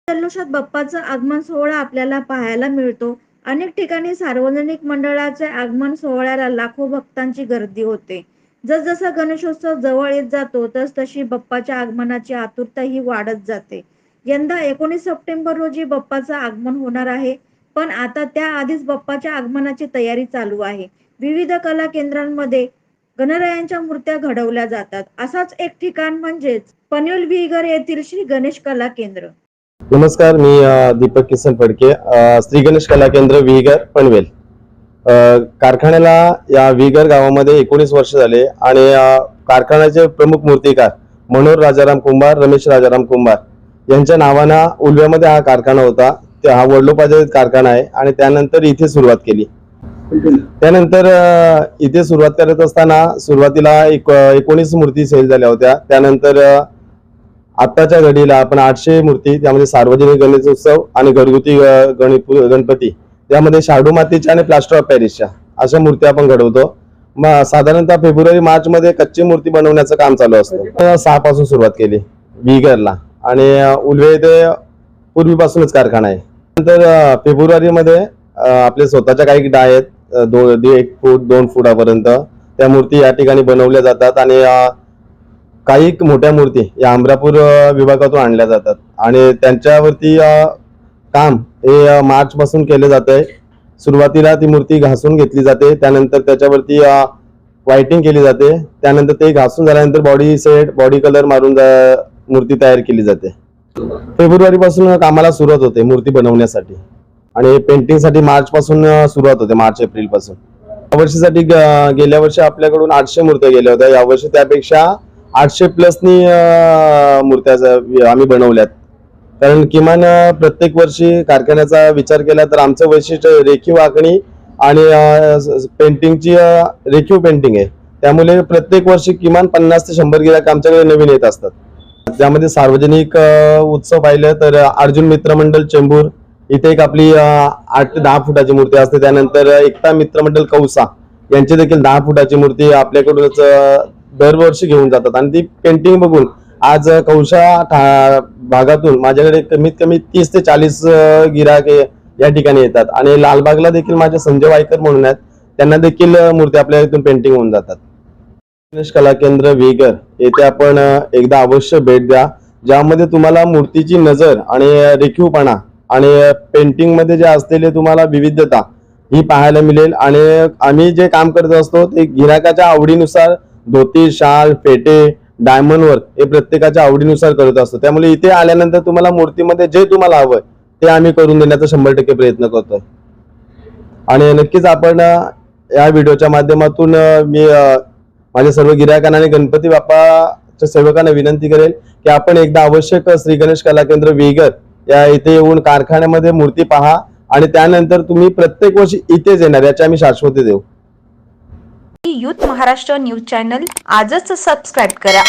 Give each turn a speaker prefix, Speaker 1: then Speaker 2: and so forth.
Speaker 1: जल्लोषात बाप्पाचं आगमन सोहळा आपल्याला पाहायला मिळतो. अनेक ठिकाणी सार्वजनिक मंडळाच्या आगमन सोहळ्याला लाखो भक्तांची गर्दी होते. जसजसा गणेशोत्सव जवळ येत जातो तसतशी बाप्पाच्या आगमनाची आतुरताही वाढत जाते. यंदा 19 सप्टेंबर रोजी बाप्पाचं आगमन होणार आहे. पण आता त्याआधीच बाप्पाच्या आगमनाची तयारी चालू आहे. विविध कला केंद्रांमध्ये गणरायांच्या मूर्त्या घडवल्या जातात. असाच एक ठिकाण म्हणजेच पनवेल विहीगर येथील श्री गणेश कला केंद्र.
Speaker 2: नमस्कार, मी दीपक किसन फडके, श्री गणेश कला केंद्र विहीगर पनवेल. कारखान्याला या विहीगर गावामध्ये 19 वर्ष झाले आणि कारखान्याचे प्रमुख मूर्तिकार मनोहर राजाराम कुंभार, रमेश राजाराम कुंभार यांच्या नावाने उल्व्यामध्ये हा कारखाना होता. हा वडलोपाचा कारखाना आहे आणि त्यानंतर इथे सुरुवात केली. त्यानंतर इथे सुरुवात करत असताना सुरुवातीला 19 मूर्ती सेल झाल्या होत्या. त्यानंतर आत्ताच्या घडीला आपण 800 मूर्ती, त्यामध्ये सार्वजनिक गणेशोत्सव आणि घरगुती गणपती, त्यामध्ये शाडू मातीच्या आणि प्लास्टर ऑफ पॅरिसच्या अशा मूर्ती आपण घडवतो. साधारणतः फेब्रुवारी-मार्च मध्ये कच्ची मूर्ती बनवण्याचं काम चालू असतं. 6 पासून सुरुवात केली विहीगरला आणि उल्वे येथे पूर्वीपासूनच कारखाना आहे. नंतर फेब्रुवारी मध्ये आपले स्वतःच्या काही डाय आहेत, 1 फूट 2 फुटापर्यंत त्या मूर्ती या ठिकाणी बनवल्या जातात आणि काही मोठ्या मूर्ती या अमरापूर विभागातून आणल्या जातात आणि त्यांच्यावरती काम हे मार्च पासून केले जाते. सुरुवातीला ती मूर्ती घासून घेतली जाते, त्यानंतर त्याच्यावरती व्हाईटिंग केली जाते, त्यानंतर ते घासून झाल्यानंतर बॉडी सेट, बॉडी कलर मारून मूर्ती तयार केली जाते. फेब्रुवारी पासून कामाला सुरुवात होते मूर्ती बनवण्यासाठी आणि पेंटिंग साठी मार्च पासून सुरुवात होते, मार्च-एप्रिल पासून. यावर्षीसाठी गेल्या वर्षी आपल्याकडून 800 मूर्त्या गेल्या होत्या. यावर्षी त्यापेक्षा 800 प्लसनी मूर्त्या आम्ही बनवल्यात. कारण किमान प्रत्येक वर्षी कारखान्याचा विचार केला तर आमचं वैशिष्ट्य रेखीव आखणी आणि पेंटिंगची रेखीव पेंटिंग आहे. त्यामुळे प्रत्येक वर्षी किमान 50 ते 100 गिराईक आमच्याकडे नवीन येत असतात. त्यामध्ये सार्वजनिक उत्सव पाहिलं तर अर्जुन मित्र मंडळ चेंबूर इथे एक आपली 8 ते 10 फुटाची मूर्ती असते. त्यानंतर एकता मित्र मंडळ कौसा यांची देखील 10 फुटाची मूर्ती आपल्याकडूनच दरवर्षी घेऊन जातात आणि ती पेंटिंग बघून आज कौशा भागातून माझ्याकडे कमीत कमी 30 ते 40 गिराक या ठिकाणी येतात आणि लालबागला देखील माझे संजय वायकर म्हणून आहेत, त्यांना देखील मूर्ती आपल्या इथून पेंटिंग होऊन जातात. गणेश कला केंद्र विहीगर येथे आपण एकदा अवश्य भेट द्या, ज्यामध्ये तुम्हाला मूर्तीची नजर आणि रेखीवपणा आणि पेंटिंग मध्ये जे असलेले तुम्हाला विविधता ही पाहायला मिळेल. आणि आम्ही जे काम करत असतो ते गिराकाच्या आवडीनुसार धोती, शाल, फेटे, डायमंड वर्क हे प्रत्येकाच्या आवडीनुसार करत असतो. त्यामुळे इथे आल्यानंतर तुम्हाला मूर्तीमध्ये जे तुम्हाला हवं ते आम्ही करून देण्याचा 100% प्रयत्न करतोय. आणि नक्कीच आपण या व्हिडिओच्या माध्यमातून मी माझ्या सर्व गिरायकांना आणि गणपती बाप्पाच्या सेवकांना विनंती करेल की आपण एकदा आवश्यक श्री गणेश कला केंद्र विहीगर या इथे येऊन कारखान्यामध्ये मूर्ती पहा आणि त्यानंतर तुम्ही प्रत्येक वर्षी इथेच येणार याची आम्ही शाश्वती देऊ.
Speaker 3: यूथ महाराष्ट्र न्यूज चॅनल आजच सबस्क्राईब करा.